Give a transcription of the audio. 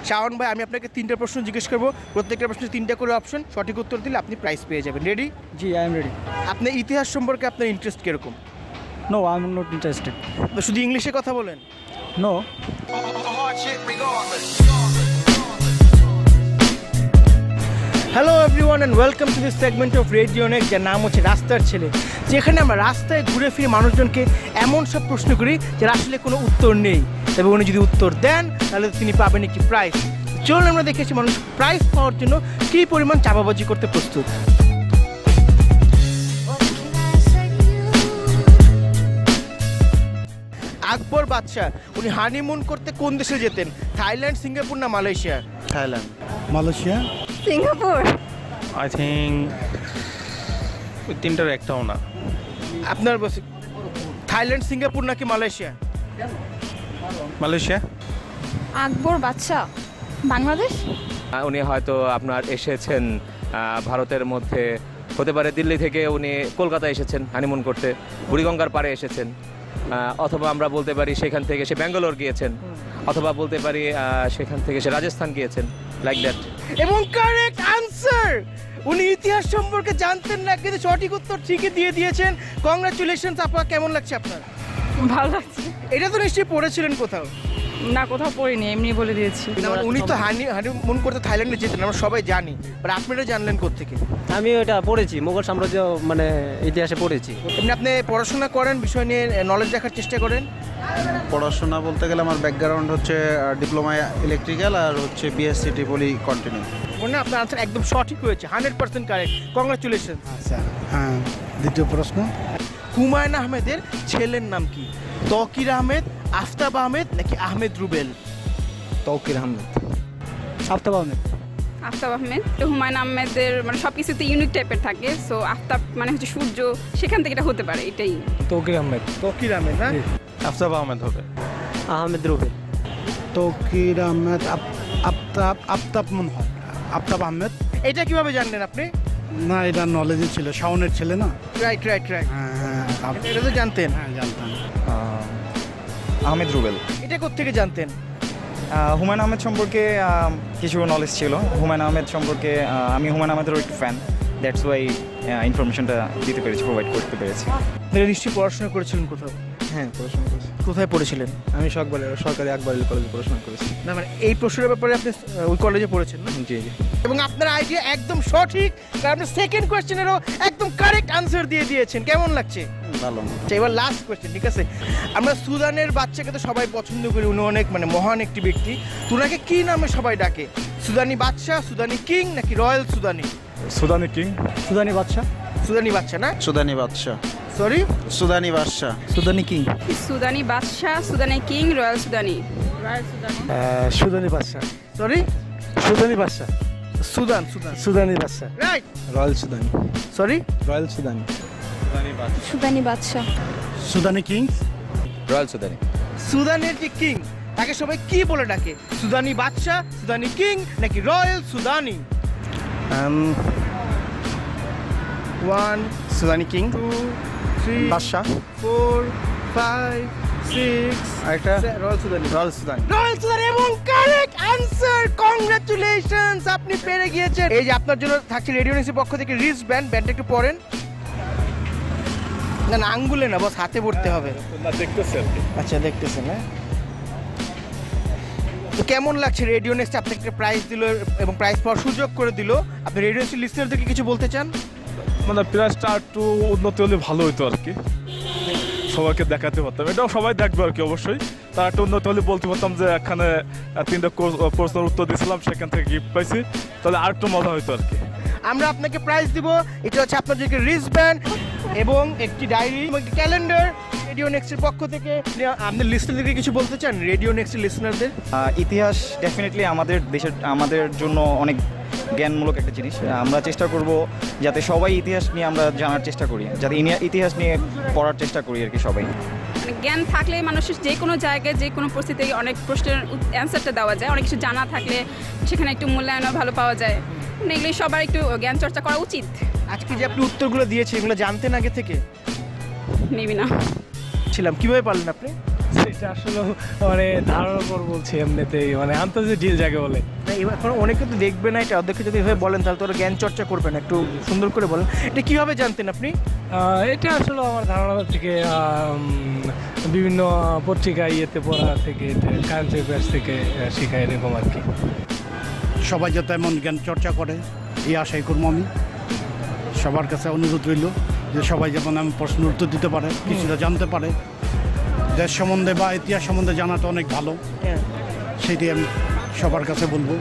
শাওন ভাই, আমি আপনাকে 3টা প্রশ্ন জিজ্ঞেস করবো, প্রত্যেকটা প্রশ্নে 3টা করে অপশন, সঠিক উত্তর দিলে আপনি প্রাইজ পেয়ে যাবেন। রেডি? জি, আই এম রেডি। আপনার ইতিহাস সম্পর্কে আপনার ইন্টারেস্ট কীরকম? No, I am not interested. শুধু ইংলিশে কথা বলেন? No. Hello everyone and welcome to this segment of radio next, যার নাম হচ্ছে রাস্তার ছেলে, যেখানে আমরা রাস্তায় ঘুরে ফিরে মানুষজনকে এমন সব প্রশ্ন করি যার আসলে কোনো উত্তর নেই, তবে উনি যদি উত্তর দেন তাহলে তিনি পাবেন একটি প্রাইজ। চলুন আমরা দেখেছি মানুষ প্রাইজ পাওয়ার জন্য কী পরিমাণ চাপাবাজি করতে প্রস্তুত। আকবর বাদশাহ উনি হানিমুন করতে কোন দেশে যেতেন? থাইল্যান্ড, সিঙ্গাপুর না Malaysia? Thailand. Malaysia. Singapore. I think ওই তিনটার একটাও না। আপনার থাইল্যান্ড, সিঙ্গাপুর নাকি মালয়েশিয়া? মালয়েশিয়া। আকবর বাদশাহ বাংলাদেশ। উনি হয়তো আপনার এসেছেন ভারতের মধ্যে, হতে পারে দিল্লি থেকে উনি কলকাতায় এসেছেন হানিমুন করতে, বুড়িগঙ্গার পাড়ে এসেছেন, অথবা আমরা বলতে পারি সেখান থেকে সে ব্যাঙ্গালোর গিয়েছেন, অথবা বলতে পারি সেখান থেকে সে রাজস্থান গিয়েছেন, লাইক দ্যাট। এবং কারেক্ট আনসার! উনি ইতিহাস সম্পর্কে জানতেন না কিন্তু সঠিক উত্তর ঠিকই দিয়ে দিয়েছেন। কংগ্রাচুলেশনস আপা, কেমন লাগছে আপনার? ভালো লাগছে। এটা তো নিশ্চয়ই পড়েছিলেন কোথাও? না, কোথাও পড়িনি, এমনি বলে দিয়েছি। উনি তো হানিমুন করতে থাইল্যান্ডে যেতেন, আমরা সবাই জানি, বাট আপনারা জানলেন কোত্থেকে? আমি ওটা পড়েছি, মোগল সাম্রাজ্য মানে ইতিহাসে পড়েছি। এমনি আপনি পড়াশোনা করেন, বিষয় নিয়ে নলেজ রাখার চেষ্টা করেন? পড়াশোনা বলতে গেলে আমার ব্যাকগ্রাউন্ড হচ্ছে ডিপ্লোমা ইলেকট্রিক্যাল আর হচ্ছে বিএসসি ট্রিপলি কন্টিনিউ। মানে আপনার আনসার একদম সঠিক হয়েছে, 100% কারেক্ট। কংগ্রাচুলেশন। আচ্ছা, হ্যাঁ। দ্বিতীয় প্রশ্ন, হুমায়ুন আহমেদের ছেলের নাম কি? তকির আহমেদ, আফতাব আহমেদ নাকি আহমেদ রুবেল? তৌকির আহমেদ। আফতাব আহমেদ। আফতাব আহমেদ। হুমায়ুন আহমেদের মানে সব কিছুতে ইউনিক টাইপের থাকে, সো আফতাব মানে হচ্ছে সূর্য, সেখান থেকে এটা হতে পারে, এটাই। তৌকির আহমেদ। তকির আহমেদ না? আফতাব আহমেদ হবে। আহমেদ রুবেল। তৌকির আহমেদ। আফতাব মনে হয়, আফতাব আহমেদ। এটা কিভাবে জানলেন আপনি? না, এটা নলেজে ছিল, শাওনের ছেলে না? রাইট রাইট রাইট, হ্যাঁ, এটা তো জানতেন? হ্যাঁ, জানতাম। আহমেদ রুবেল। এটা কোত্থেকে জানতেন? হুমায়ুন আহমেদ সম্পর্কে কিছু নলেজ ছিল। হুমায়ুন আহমেদ সম্পর্কে আমি হুমায়ুন আহমেদেরও একটু ফ্যান, দ্যাটস ওয়াই ইনফরমেশনটা দিতে পেরেছি, প্রোভাইড করতে পেরেছি। আপনারা নিশ্চয়ই পড়াশোনা করেছিলেন কোথাও? হ্যাঁ, পড়াশোনা করেছি। কোথায় পড়েছিলেন? আমি সরকারি আকবর কলেজে পড়াশোনা করেছি। না মানে এই প্রশ্নের ব্যাপারে আপনি ওই কলেজে পড়েছেন না? জি জি। এবং আপনার আইডিয়া একদম সঠিক, কারণ আপনি সেকেন্ড কোয়েশ্চেনেরও একদম কারেক্ট আনসার দিয়ে দিয়েছেন। কেমন লাগছে? ভালো। আচ্ছা, এবার লাস্ট কোয়েশ্চেন, ঠিক আছে? আমরা সুদানের বাচ্চাকে তো সবাই পছন্দ করি, উনি অনেক মানে মহান একটি ব্যক্তি, ওনাকে কি নামে সবাই ডাকে? সুদানি বাদশাহ, সুদানি কিং নাকি royal Sudani? সুদানি king. Sudani Badshah. সুদানি বাদশাহ না? সুদানি Badshah. Sorry, Sudani Badshah. Sudani king. Sudani Badshah, Sudani king, royal Sudani. Royal Sudani. Sudani Badshah. Sorry, Sudani Badshah. Sudan. Sudani Badshah. Right. Royal Sudani. Sorry, royal Sudani. Sudani Badshah. Sudani kings. Royal Sudani. সুদানের যে king তাকে সবাই কি বলে ডাকে? সুদানি Badshah, Sudani king নাকি রয়্যাল সুদানি? 1 সুদানি কিং। 2 3 বাদশাহ। 4 5 6 আরেকটা royal Sudani. Royal Sudani. Royal সুদানি এবং কারেক্ট আনসার। কংগ্রাচুলেশনস, আপনি পেরে গিয়েছেন। এই যে আপনার জন্য থাকছে রেডিও নিউজের পক্ষ থেকে রিস্ট ব্যান্ড। ব্যান্ডটা একটু পরেন। না না, আঙ্গুলে না, বস হাতে পড়তে হবে। আচ্ছা, দেখতেছেন হ্যাঁ? তো কেমন লাগছে রেডিও নেক্সট আপনাকে একটা প্রাইজ দিল এবং প্রাইজ পাওয়ার সুযোগ করে দিল? আপনি রেডিও নেক্সট লিসনারদেরকে কিছু বলতে চান? মানে প্রাইসটা একটু উন্নতি হলে ভালো হতো আর কি, সবাইকে দেখাতে পারতাম, এটাও সবাই দেখবে আর কি। অবশ্যই তার একটা উন্নতি হলে বলতে পারতাম যে এখানে 3টা প্রশ্নের উত্তর দিয়েছিলাম, সেখান থেকে গিফট পাইছি, তাহলে আর একটু মজা হতো আর কি। আমরা আপনাকে প্রাইজ দিব, এটা হচ্ছে আপনাদেরকে রিস্ট ব্যান্ড এবং একটি ডায়েরি এবং একটি ক্যালেন্ডার রেডিও নেক্সটের পক্ষ থেকে। আপনি লিসনারদেরকে কিছু বলতে চান, রেডিও নেক্সটের লিসনারদের? ইতিহাস ডেফিনেটলি আমাদের দেশের, আমাদের জন্য অনেক জ্ঞানমূলক একটা জিনিস। আমরা চেষ্টা করব যাতে সবাই ইতিহাস নিয়ে আমরা জানার চেষ্টা করি, যাতে ইতিহাস নিয়ে পড়ার চেষ্টা করি আর কি সবাই। মানে জ্ঞান থাকলে মানুষের যে কোনো জায়গায় যে কোনো পরিস্থিতিতে অনেক প্রশ্নের অ্যান্সারটা দেওয়া যায়, অনেক কিছু জানা থাকলে সেখানে একটু মূল্যায়নও ভালো পাওয়া যায়। মানে এগুলি সবার একটু জ্ঞান চর্চা করা উচিত। আজকে যে আপনি উত্তরগুলো দিয়েছেন এগুলো জানতেন আগে থেকে? মেবি না। ছিলাম, কীভাবে পারলেন আপনি? সেটা আসলে মানে ধারণার উপর বলছি এমনিতেই, মানে আন্তর্জাতিক ডিল যাকে বলে। এখন অনেকে তো দেখবে না এটা, ওদেরকে যদি এভাবে বলেন তাহলে তো ওরা জ্ঞান চর্চা করবে না। একটু সুন্দর করে বলেন, এটা কীভাবে জানতেন আপনি? এটা আসলে আমার ধারণা থেকে বিভিন্ন পত্রিকা ইয়েতে পড়া থেকে, কারেন্ট অ্যাফেয়ার্স থেকে শেখা, এরকম আর কি। সবাই যাতে এমন জ্ঞান চর্চা করে এই আশাই করবো আমি। সবার কাছে অনুরোধ রইল যে সবাই যেমন আমি প্রশ্নের উত্তর দিতে পারে, কিছুটা জানতে পারে। দেশ সম্বন্ধে বা ইতিহাস সম্বন্ধে জানাটা অনেক ভালো, সেটি আমি সবার কাছে বলবো।